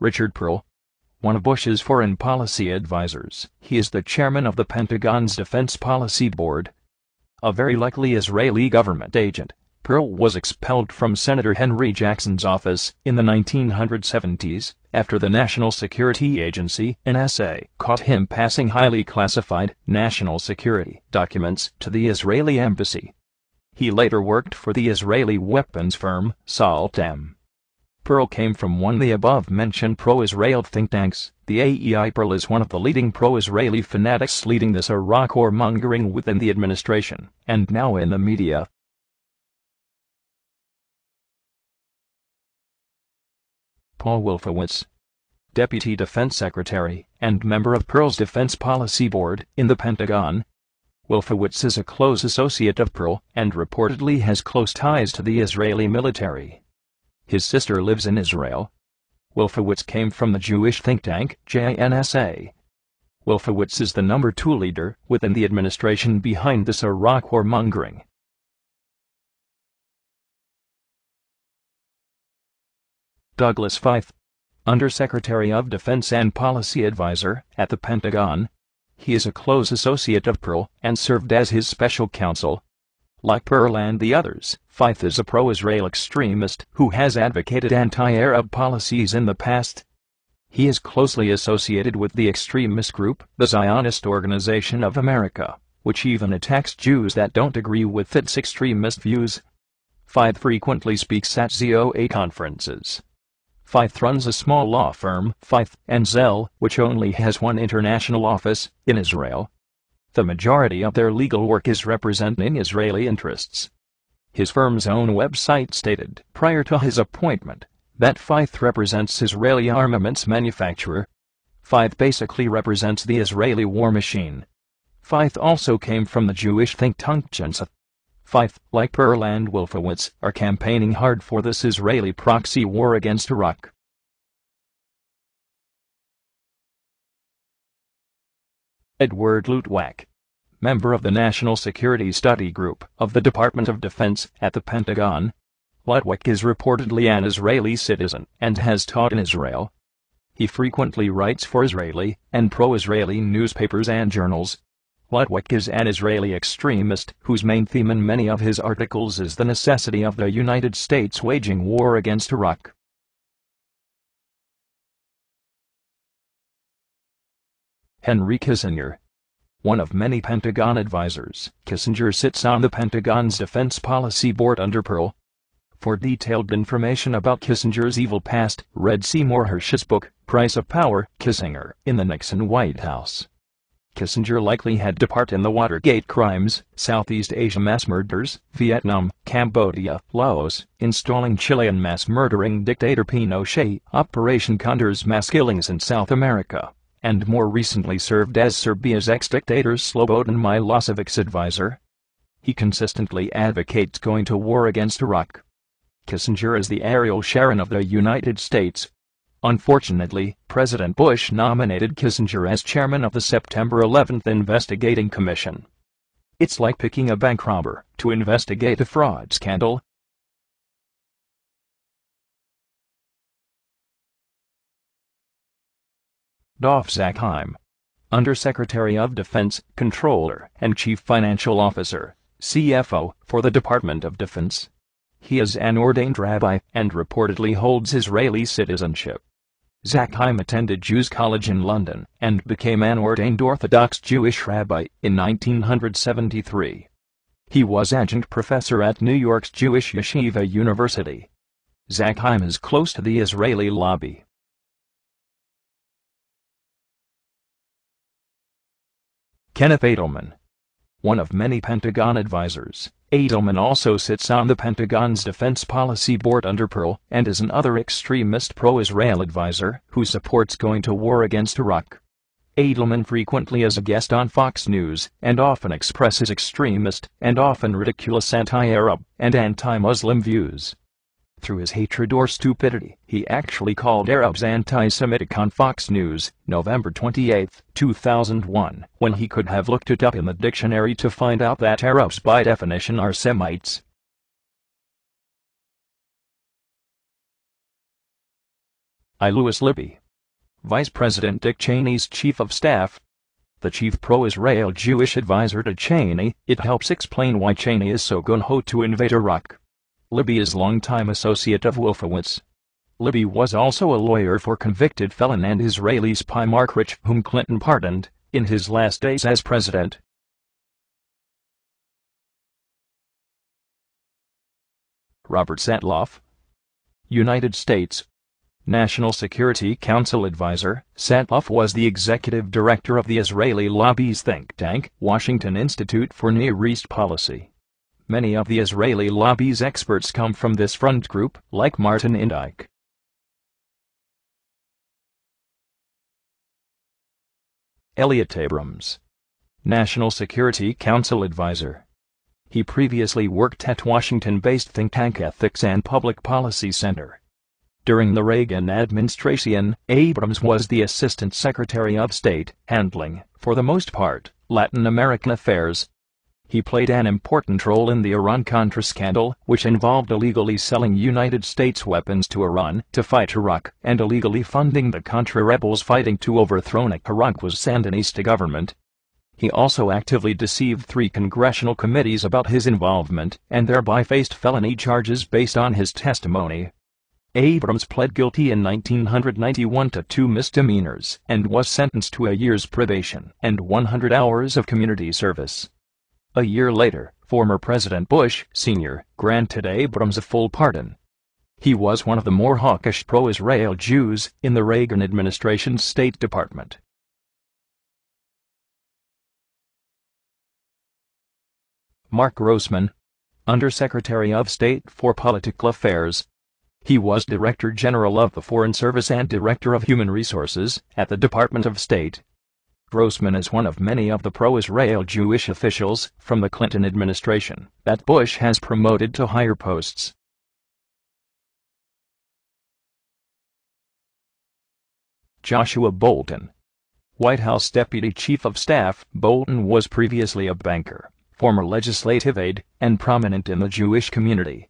Richard Perle, one of Bush's foreign policy advisors. He is the chairman of the Pentagon's Defense Policy Board. A very likely Israeli government agent, Perle was expelled from Senator Henry Jackson's office in the 1970s after the National Security Agency (NSA) caught him passing highly classified national security documents to the Israeli embassy. He later worked for the Israeli weapons firm condemn. Perle came from one of the above-mentioned pro-Israel think tanks, the AEI. Perle is one of the leading pro-Israeli fanatics leading this Iraq warmongering within the administration, and now in the media. Paul Wolfowitz, Deputy Defense Secretary and member of Perle's Defense Policy Board in the Pentagon. Wolfowitz is a close associate of Perle and reportedly has close ties to the Israeli military. His sister lives in Israel. Wolfowitz came from the Jewish think tank JNSA. Wolfowitz is the number 2 leader within the administration behind this Iraq warmongering. Douglas Feith, Undersecretary of Defense and Policy Advisor at the Pentagon. He is a close associate of Perle and served as his special counsel. Like Perle and the others, Feith is a pro-Israel extremist who has advocated anti-Arab policies in the past. He is closely associated with the extremist group, the Zionist Organization of America, which even attacks Jews that don't agree with its extremist views. Feith frequently speaks at ZOA conferences. Feith runs a small law firm, Feith & Zell, which only has one international office, in Israel. The majority of their legal work is representing Israeli interests. His firm's own website stated, prior to his appointment, that Feith represents Israeli armaments manufacturer. Feith basically represents the Israeli war machine. Feith also came from the Jewish think tank JNSA. Feith, like Perle and Wolfowitz, are campaigning hard for this Israeli proxy war against Iraq. Edward Luttwak, member of the National Security Study Group of the Department of Defense at the Pentagon. Luttwak is reportedly an Israeli citizen and has taught in Israel. He frequently writes for Israeli and pro-Israeli newspapers and journals. Luttwak is an Israeli extremist whose main theme in many of his articles is the necessity of the United States waging war against Iraq. Henry Kissinger, one of many Pentagon advisors, Kissinger sits on the Pentagon's Defense Policy Board under Perle. For detailed information about Kissinger's evil past, read Seymour Hersh's book, Price of Power, Kissinger in the Nixon White House. Kissinger likely had to part in the Watergate crimes, Southeast Asia mass murders, Vietnam, Cambodia, Laos, installing Chilean mass murdering dictator Pinochet, Operation Condor's mass killings in South America, and more recently served as Serbia's ex-dictator Slobodan Milosevic's advisor. He consistently advocates going to war against Iraq. Kissinger is the Ariel Sharon of the United States. Unfortunately, President Bush nominated Kissinger as chairman of the September 11 Investigating Commission. It's like picking a bank robber to investigate a fraud scandal. Dov Zakheim, Undersecretary of Defense, Controller, and Chief Financial Officer, CFO, for the Department of Defense. He is an ordained rabbi and reportedly holds Israeli citizenship. Zakheim attended Jews College in London and became an ordained Orthodox Jewish rabbi in 1973. He was adjunct professor at New York's Jewish Yeshiva University. Zakheim is close to the Israeli lobby. Kenneth Edelman, one of many Pentagon advisors, Edelman also sits on the Pentagon's Defense Policy Board under Perle and is another extremist pro-Israel advisor who supports going to war against Iraq. Edelman frequently is a guest on Fox News and often expresses extremist and often ridiculous anti-Arab and anti-Muslim views. Through his hatred or stupidity, he actually called Arabs anti-Semitic on Fox News, November 28, 2001, when he could have looked it up in the dictionary to find out that Arabs by definition are Semites. I. Lewis Libby. Vice President Dick Cheney's Chief of Staff. The chief pro-Israel Jewish advisor to Cheney. It helps explain why Cheney is so gung-ho to invade Iraq. Libby is longtime associate of Wolfowitz. Libby was also a lawyer for convicted felon and Israeli spy Mark Rich, whom Clinton pardoned in his last days as president. Robert Satloff. United States National Security Council advisor. Satloff was the executive director of the Israeli lobby's think tank, Washington Institute for Near East Policy. Many of the Israeli lobby's experts come from this front group, like Martin Indyk. Elliott Abrams. National Security Council advisor. He previously worked at Washington-based think tank Ethics and Public Policy Center. During the Reagan administration, Abrams was the Assistant Secretary of State, handling, for the most part, Latin American affairs. He played an important role in the Iran-Contra scandal, which involved illegally selling United States weapons to Iran to fight Iraq, and illegally funding the Contra rebels fighting to overthrow Nicaragua's Sandinista government. He also actively deceived 3 congressional committees about his involvement, and thereby faced felony charges based on his testimony. Abrams pled guilty in 1991 to 2 misdemeanors and was sentenced to a year's probation and 100 hours of community service. A year later, former President Bush, Sr., granted Abrams a full pardon. He was one of the more hawkish pro-Israel Jews in the Reagan administration's State Department. Mark Grossman. Undersecretary of State for Political Affairs. He was Director General of the Foreign Service and Director of Human Resources at the Department of State. Grossman is one of many of the pro-Israel Jewish officials from the Clinton administration that Bush has promoted to higher posts. Joshua Bolten. White House Deputy Chief of Staff. Bolten was previously a banker, former legislative aide, and prominent in the Jewish community.